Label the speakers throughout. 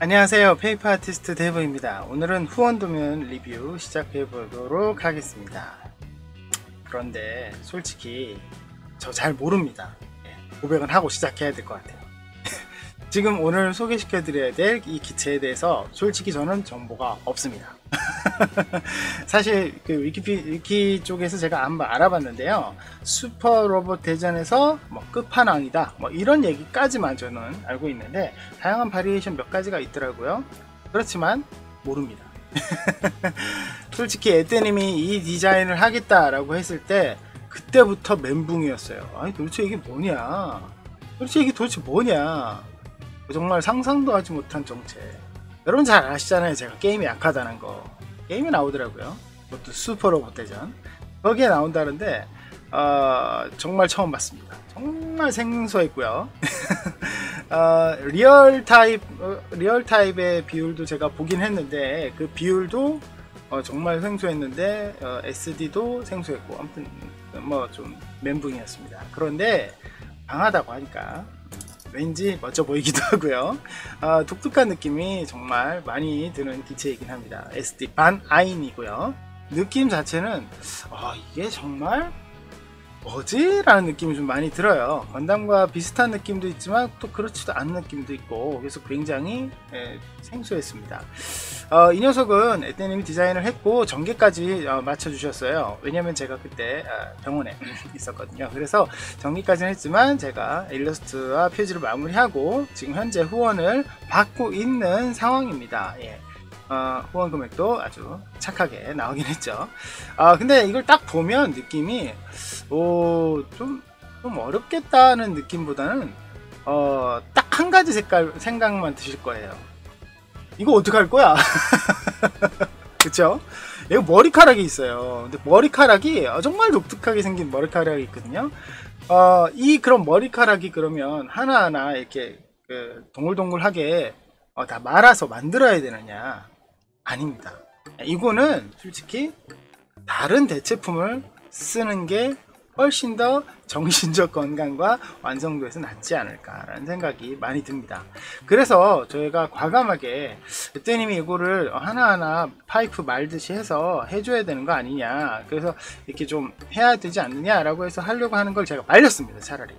Speaker 1: 안녕하세요. 페이퍼 아티스트 데브입니다. 오늘은 후원도면 리뷰 시작해 보도록 하겠습니다. 그런데 솔직히 저 잘 모릅니다. 고백은 하고 시작해야 될 것 같아요. 지금 오늘 소개시켜 드려야 될 이 기체에 대해서 솔직히 저는 정보가 없습니다. 사실 그 위키 쪽에서 제가 한번 알아봤는데요, 슈퍼 로봇 대전에서 뭐 끝판왕이다 뭐 이런 얘기까지만 저는 알고 있는데, 다양한 바리에이션 몇 가지가 있더라고요. 그렇지만 모릅니다. 솔직히 에떼님이 이 디자인을 하겠다라고 했을 때 그때부터 멘붕이었어요. 아니 도대체 이게 뭐냐, 도대체 이게 도대체 뭐냐, 정말 상상도 하지 못한 정체. 여러분 잘 아시잖아요, 제가 게임이 약하다는 거. 게임이 나오더라고요, 그것도 슈퍼로봇 대전. 거기에 나온다는데 정말 처음 봤습니다. 정말 생소했고요. 리얼 타입의 비율도 제가 보긴 했는데 그 비율도 정말 생소했는데 SD도 생소했고, 아무튼 뭐 좀 멘붕이었습니다. 그런데 강하다고 하니까 왠지 멋져 보이기도 하고요. 독특한 느낌이 정말 많이 드는 기체이긴 합니다. SD 반 아인이고요. 느낌 자체는 이게 정말 뭐지? 라는 느낌이 좀 많이 들어요. 건담과 비슷한 느낌도 있지만 또 그렇지도 않은 느낌도 있고, 그래서 굉장히 생소했습니다. 이 녀석은 에떼님이 디자인을 했고 전개까지 맞춰주셨어요. 왜냐면 제가 그때 병원에 있었거든요. 그래서 전개까지는 했지만 제가 일러스트와 표지를 마무리하고 지금 현재 후원을 받고 있는 상황입니다. 후원 금액도 아주 착하게 나오긴 했죠. 근데 이걸 딱 보면 느낌이 좀 어렵겠다는 느낌보다는 딱 한 가지 생각만 드실 거예요. 이거 어떡할 거야? 그쵸? 이거 머리카락이 있어요. 근데 머리카락이 정말 독특하게 생긴 머리카락이 있거든요. 그런 머리카락이 그러면 하나하나 이렇게 동글동글하게 다 말아서 만들어야 되느냐? 아닙니다. 이거는 솔직히 다른 대체품을 쓰는 게 훨씬 더 정신적 건강과 완성도에서 낫지 않을까라는 생각이 많이 듭니다. 그래서 저희가 과감하게 에떼님이 이거를 하나하나 파이프 말듯이 해서 해줘야 되는 거 아니냐, 그래서 이렇게 좀 해야 되지 않느냐라고 해서 하려고 하는 걸 제가 말렸습니다. 차라리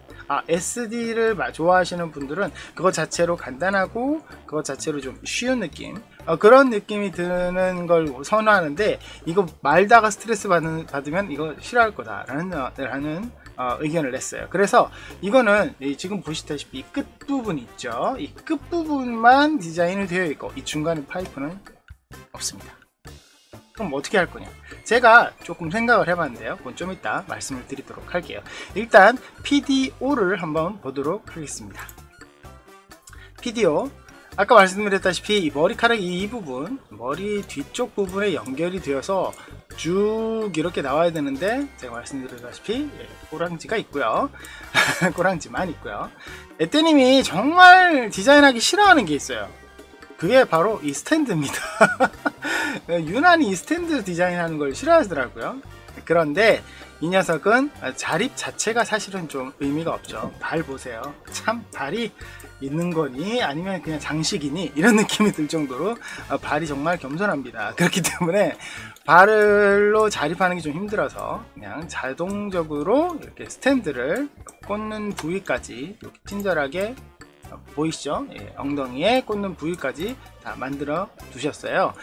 Speaker 1: SD를 좋아하시는 분들은 그것 자체로 간단하고 그것 자체로 좀 쉬운 느낌, 그런 느낌이 드는 걸 선호하는데, 이거 말다가 스트레스 받으면 이거 싫어할 거다라는 의견을 냈어요. 그래서 이거는 지금 보시다시피 이 끝부분 있죠, 이 끝부분만 디자인이 되어 있고 이 중간에 파이프는 없습니다. 그럼 어떻게 할 거냐, 제가 조금 생각을 해봤는데요. 그건 좀 이따 말씀을 드리도록 할게요. 일단 PDO를 한번 보도록 하겠습니다. PDO, 아까 말씀드렸다시피 이 머리카락 이 부분, 머리 뒤쪽 부분에 연결이 되어서 쭉 이렇게 나와야 되는데, 제가 말씀드렸다시피 꼬랑지가 있고요. 꼬랑지만 있고요. 에떼님이 정말 디자인하기 싫어하는 게 있어요. 그게 바로 이 스탠드입니다. 유난히 이 스탠드 디자인하는 걸 싫어하더라고요. 그런데 이 녀석은 자립 자체가 사실은 좀 의미가 없죠. 발 보세요. 참 발이 있는 거니 아니면 그냥 장식이니 이런 느낌이 들 정도로 발이 정말 겸손합니다. 그렇기 때문에 발로 자립하는 게 좀 힘들어서 그냥 자동적으로 이렇게 스탠드를 꽂는 부위까지 이렇게 친절하게 보이시죠? 엉덩이에 꽂는 부위까지 다 만들어 두셨어요.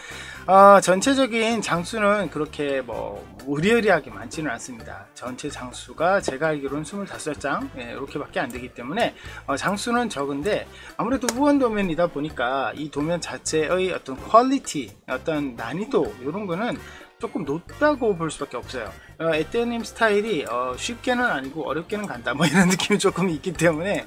Speaker 1: 전체적인 장수는 그렇게 뭐 의리의리하게 많지는 않습니다. 전체 장수가 제가 알기로는 25장 이렇게 밖에 안 되기 때문에 장수는 적은데, 아무래도 후원 도면이다 보니까 이 도면 자체의 어떤 퀄리티, 어떤 난이도 이런 거는 조금 높다고 볼 수밖에 없어요. 에떼님 스타일이 쉽게는 아니고 어렵게는 간다 뭐 이런 느낌이 조금 있기 때문에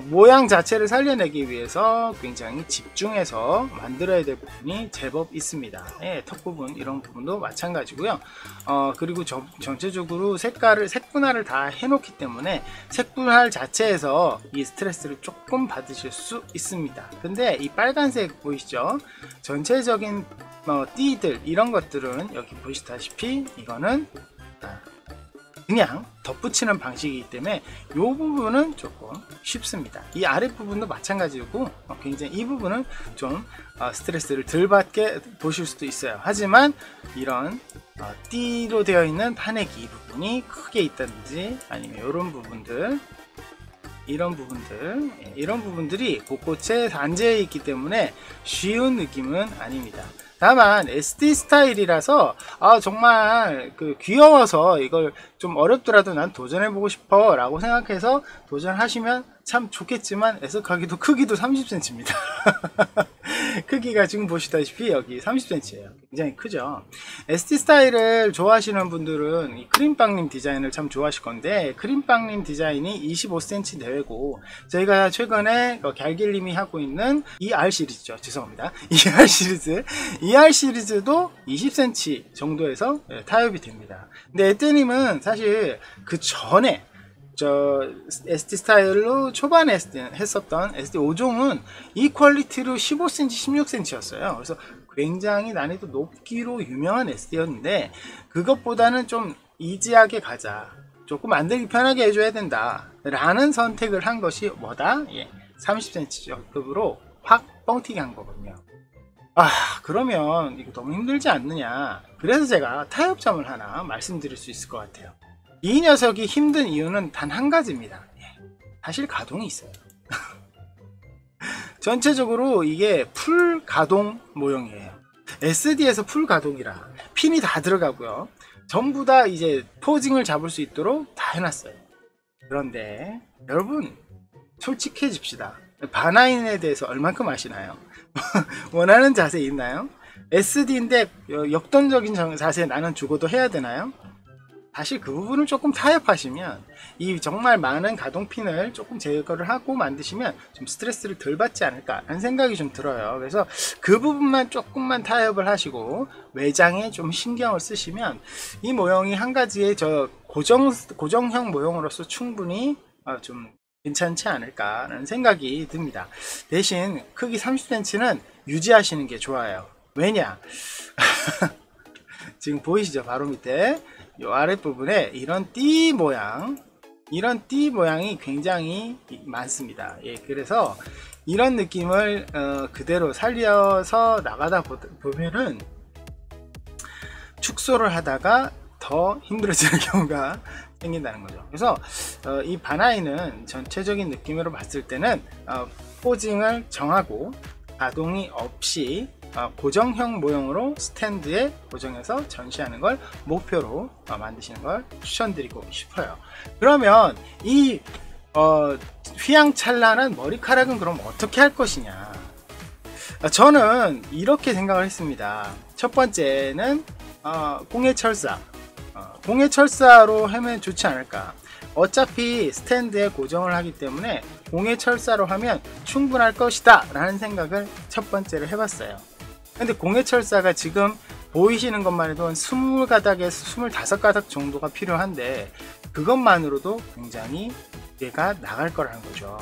Speaker 1: 모양 자체를 살려내기 위해서 굉장히 집중해서 만들어야 될 부분이 제법 있습니다. 턱 부분 이런 부분도 마찬가지고요. 그리고 전체적으로 색분할을 다 해놓기 때문에 색분할 자체에서 이 스트레스를 조금 받으실 수 있습니다. 근데 이 빨간색 보이시죠? 전체적인 띠들 이런 것들은 여기 보시다시피 이거는 그냥 덧붙이는 방식이기 때문에 이 부분은 조금 쉽습니다. 이 아랫부분도 마찬가지고 굉장히 이 부분은 좀 스트레스를 덜 받게 보실 수도 있어요. 하지만 이런 띠로 되어 있는 파내기 부분이 크게 있다든지 아니면 이런 부분들이 곳곳에 단재해 있기 때문에 쉬운 느낌은 아닙니다. 다만 SD 스타일이라서 정말 귀여워서 이걸 좀 어렵더라도 난 도전해보고 싶어 라고 생각해서 도전하시면 참 좋겠지만 애석하기도 크기도 30cm입니다. 크기가 지금 보시다시피 여기 30cm예요. 굉장히 크죠. SD 스타일을 좋아하시는 분들은 이 크림빵님 디자인을 참 좋아하실 건데, 크림빵님 디자인이 25cm 내외고 저희가 최근에 갤길님이 하고 있는 ER 시리즈죠. 죄송합니다. ER 시리즈도 20cm 정도에서 타협이 됩니다. 근데 에떼님은 사실 그 전에 SD 스타일로 초반에 했었던 SD 5종은 이 퀄리티로 15cm, 16cm였어요. 그래서 굉장히 난이도 높기로 유명한 SD였는데, 그것보다는 좀 이지하게 가자, 조금 만들기 편하게 해줘야 된다 라는 선택을 한 것이 뭐다? 30cm 급으로 확 뻥튀기 한 거거든요. 그러면 이거 너무 힘들지 않느냐. 그래서 제가 타협점을 하나 말씀드릴 수 있을 것 같아요. 이 녀석이 힘든 이유는 단 한 가지입니다. 사실 가동이 있어요. 전체적으로 이게 풀 가동 모형이에요. SD에서 풀 가동이라 핀이 다 들어가고요. 전부 다 이제 포징을 잡을 수 있도록 다 해놨어요. 그런데 여러분 솔직해집시다. 바나인에 대해서 얼만큼 아시나요? 원하는 자세 있나요? SD인데 역동적인 자세 나는 죽어도 해야 되나요? 사실 그 부분을 조금 타협하시면, 이 정말 많은 가동핀을 조금 제거를 하고 만드시면 좀 스트레스를 덜 받지 않을까 하는 생각이 좀 들어요. 그래서 그 부분만 조금만 타협을 하시고 외장에 좀 신경을 쓰시면 이 모형이 한 가지의 고정형 모형으로서 충분히 좀 괜찮지 않을까 하는 생각이 듭니다. 대신 크기 30cm는 유지하시는 게 좋아요. 왜냐? 지금 보이시죠? 바로 밑에 이 아랫부분에 이런 띠 모양이 굉장히 많습니다. 그래서 이런 느낌을 그대로 살려서 나가다 보면은 축소를 하다가 더 힘들어지는 경우가 생긴다는 거죠. 그래서 이 바나이는 전체적인 느낌으로 봤을 때는 포징을 정하고 가동이 없이 고정형 모형으로 스탠드에 고정해서 전시하는 걸 목표로 만드시는 걸 추천드리고 싶어요. 그러면 이 휘황찬란한 머리카락은 그럼 어떻게 할 것이냐? 저는 이렇게 생각을 했습니다. 첫 번째는 공예철사, 공예철사로 하면 좋지 않을까. 어차피 스탠드에 고정을 하기 때문에 공예철사로 하면 충분할 것이다 라는 생각을 첫 번째로 해봤어요. 근데 공예철사가 지금 보이시는 것만 해도 한 20가닥에서 25가닥 정도가 필요한데, 그것만으로도 굉장히 얘가 나갈 거라는 거죠.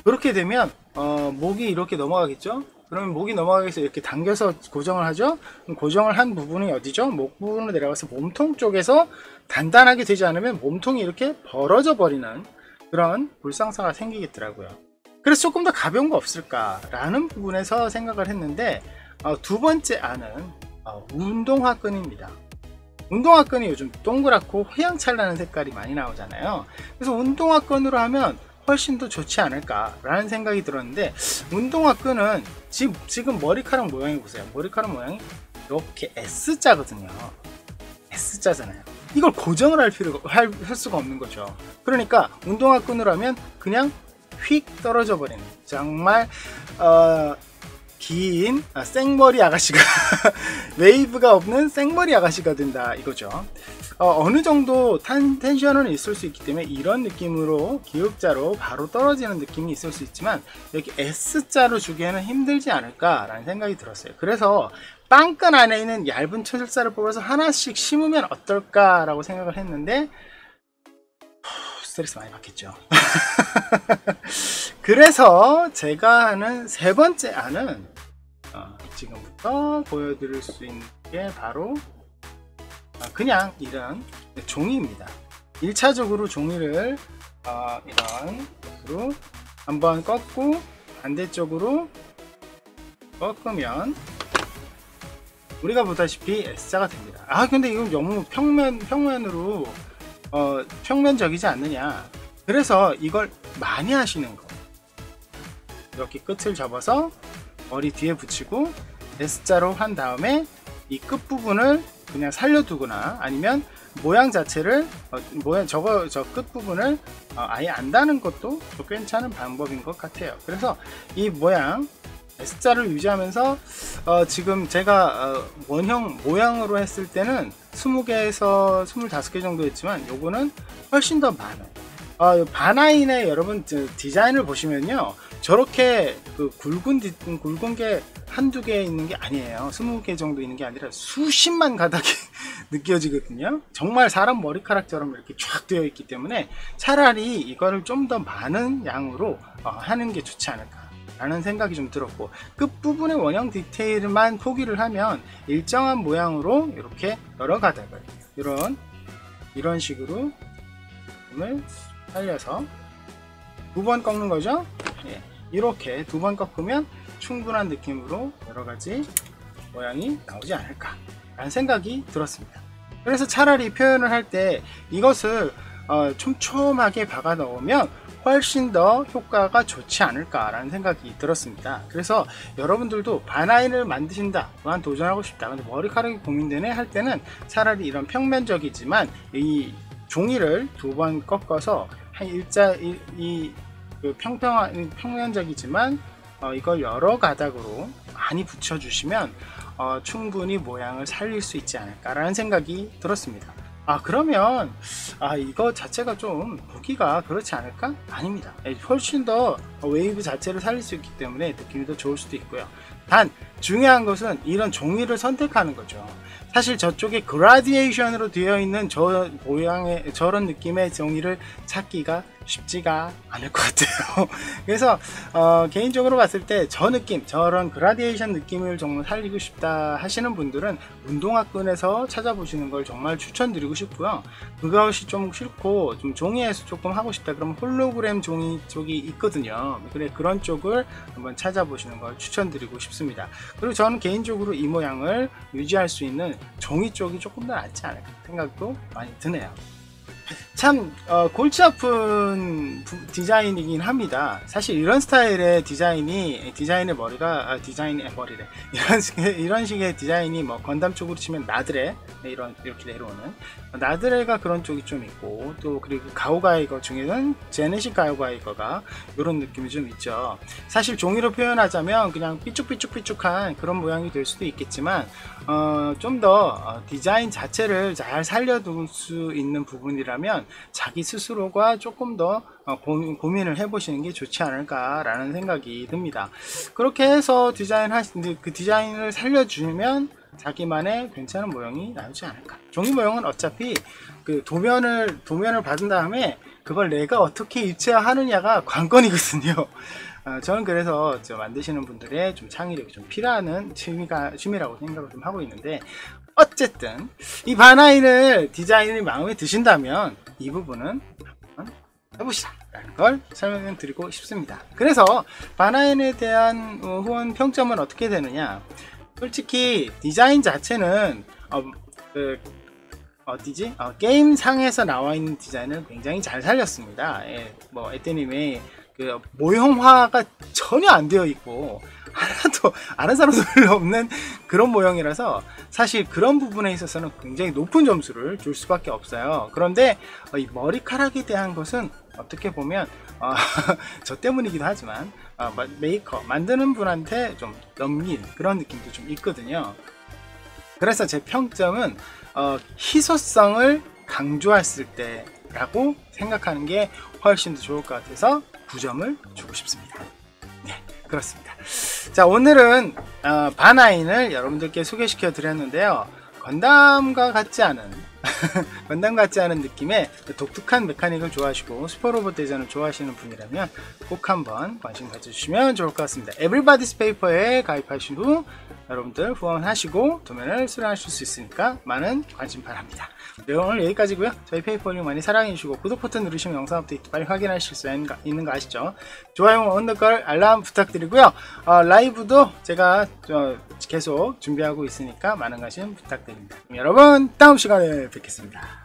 Speaker 1: 그렇게 되면 목이 이렇게 넘어가겠죠. 그러면 목이 넘어가기 위해서 이렇게 당겨서 고정을 하죠. 그럼 고정을 한 부분이 어디죠? 목 부분으로 내려가서 몸통 쪽에서 단단하게 되지 않으면 몸통이 이렇게 벌어져 버리는 그런 불상사가 생기겠더라고요. 그래서 조금 더 가벼운 거 없을까 라는 부분에서 생각을 했는데, 두 번째 안은 운동화 끈입니다. 운동화 끈이 요즘 동그랗고 휘황찬란한 색깔이 많이 나오잖아요. 그래서 운동화 끈으로 하면 훨씬 더 좋지 않을까 라는 생각이 들었는데, 운동화 끈은 지금 머리카락 모양이 보세요. 머리카락 모양이 이렇게 S자거든요. S자잖아요. 이걸 고정을 할 수가 없는 거죠. 그러니까 운동화 끈으로 하면 그냥 휙 떨어져 버리는, 정말 긴 생머리 아가씨가 웨이브가 없는 생머리 아가씨가 된다 이거죠. 어느 정도 텐션은 있을 수 있기 때문에 이런 느낌으로 기역자로 바로 떨어지는 느낌이 있을 수 있지만, 이렇게 S자로 주기에는 힘들지 않을까 라는 생각이 들었어요. 그래서 빵끈 안에 있는 얇은 철사를 뽑아서 하나씩 심으면 어떨까 라고 생각을 했는데, 스트레스 많이 받겠죠. 그래서 제가 하는 세 번째 안은 지금부터 보여드릴 수 있는 게 바로 그냥 이런 종이입니다. 1차적으로 종이를 이런 식으로 한번 꺾고 반대쪽으로 꺾으면 우리가 보다시피 S자가 됩니다. 근데 이건 너무 평면으로 평면적이지 않느냐. 그래서 이걸 많이 하시는 거, 이렇게 끝을 접어서 머리 뒤에 붙이고 S자로 한 다음에 이 끝부분을 그냥 살려두거나 아니면 모양 자체를 저 끝부분을 아예 안 다는 것도 괜찮은 방법인 것 같아요. 그래서 이 모양 S자를 유지하면서 지금 제가 원형 모양으로 했을 때는 20개에서 25개 정도 했지만 요거는 훨씬 더 많아요. 바나인의 여러분 디자인을 보시면요, 저렇게 그 굵은 게 한두 개 있는 게 아니에요. 20개 정도 있는 게 아니라 수십만 가닥이 느껴지거든요. 정말 사람 머리카락처럼 이렇게 쫙 되어 있기 때문에 차라리 이거를 좀 더 많은 양으로 하는 게 좋지 않을까 라는 생각이 좀 들었고, 끝부분의 원형 디테일만 포기를 하면 일정한 모양으로 이렇게 여러 가닥을 이런 식으로 을 살려서 2번 꺾는 거죠. 이렇게 2번 꺾으면 충분한 느낌으로 여러가지 모양이 나오지 않을까 라는 생각이 들었습니다. 그래서 차라리 표현을 할 때 이것을 촘촘하게 박아 넣으면 훨씬 더 효과가 좋지 않을까 라는 생각이 들었습니다. 그래서 여러분들도 바나인을 만드신다, 또한 도전하고 싶다, 근데 머리카락이 고민되네 할 때는 차라리 이런 평면적이지만 이 종이를 2번 꺾어서 한 평면적이지만 이걸 여러 가닥으로 많이 붙여주시면 충분히 모양을 살릴 수 있지 않을까 라는 생각이 들었습니다. 그러면 이거 자체가 좀 보기가 그렇지 않을까? 아닙니다. 훨씬 더 웨이브 자체를 살릴 수 있기 때문에 느낌이 더 좋을 수도 있고요. 단 중요한 것은 이런 종이를 선택하는 거죠. 사실 저쪽에 그라디에이션으로 되어 있는 저 모양의 저런 느낌의 종이를 찾기가 쉽지가 않을 것 같아요. 그래서 개인적으로 봤을 때 저 느낌, 저런 그라디에이션 느낌을 정말 살리고 싶다 하시는 분들은 운동화끈에서 찾아보시는 걸 정말 추천드리고 싶고요. 그것이 좀 싫고 좀 종이에서 조금 하고 싶다 그러면 홀로그램 종이 쪽이 있거든요. 그런 쪽을 한번 찾아보시는 걸 추천드리고 싶습니다. 그리고 저는 개인적으로 이 모양을 유지할 수 있는 종이 쪽이 조금 더 낫지 않을까 생각도 많이 드네요. 참 골치 아픈 디자인이긴 합니다. 사실 이런 스타일의 디자인의 머리가 이런 식의 디자인이 뭐 건담 쪽으로 치면 나드레 이렇게 내려오는 나드레가 그런 쪽이 좀 있고, 또 그리고 가오가이거 중에는 제네식 가오가이거가 이런 느낌이 좀 있죠. 사실 종이로 표현하자면 그냥 삐쭉삐쭉한 그런 모양이 될 수도 있겠지만 좀 더 디자인 자체를 잘 살려둘 수 있는 부분이라면 자기 스스로가 조금 더 고민을 해보시는 게 좋지 않을까 라는 생각이 듭니다. 그렇게 해서 그 디자인을 살려주면 자기만의 괜찮은 모양이 나오지 않을까. 종이 모형은 어차피 그 도면을 받은 다음에 그걸 내가 어떻게 입체화하느냐가 관건이거든요. 저는 그래서 만드시는 분들의 좀 창의력이 좀 필요한 취미라고 생각을 좀 하고 있는데, 어쨌든 이 바나인을 디자인이 마음에 드신다면 이 부분은 한번 해보시라 라는 걸 설명을 드리고 싶습니다. 그래서 바나인에 대한 후원 평점은 어떻게 되느냐, 솔직히 디자인 자체는 게임상에서 나와 있는 디자인을 굉장히 잘 살렸습니다. 뭐 에떼님의 그 모형화가 전혀 안 되어 있고 하나도 아는 사람도 별로 없는 그런 모형이라서 사실 그런 부분에 있어서는 굉장히 높은 점수를 줄 수밖에 없어요. 그런데 이 머리카락에 대한 것은 어떻게 보면 저 때문이기도 하지만 만드는 분한테 좀 넘긴 그런 느낌도 좀 있거든요. 그래서 제 평점은 희소성을 강조했을 때 라고 생각하는 게 훨씬 더 좋을 것 같아서 9점을 주고 싶습니다. 네, 그렇습니다. 자, 오늘은 바나인을 여러분들께 소개시켜 드렸는데요. 건담과 같지 않은 느낌의 독특한 메카닉을 좋아하시고 슈퍼로봇 대전을 좋아하시는 분이라면 꼭 한번 관심 가져주시면 좋을 것 같습니다. 에브리바디스 페이퍼에 가입하신 후 여러분들 후원하시고 도면을 수령하실 수 있으니까 많은 관심 바랍니다. 네, 오늘 여기까지고요. 저희 페이퍼링 많이 사랑해주시고 구독 버튼 누르시면 영상 업데이트 빨리 확인하실 수 있는 거 아시죠? 좋아요, 언더걸 알람 부탁드리고요. 라이브도 제가 계속 준비하고 있으니까 많은 관심 부탁드립니다. 여러분 다음 시간에 뵙겠습니다.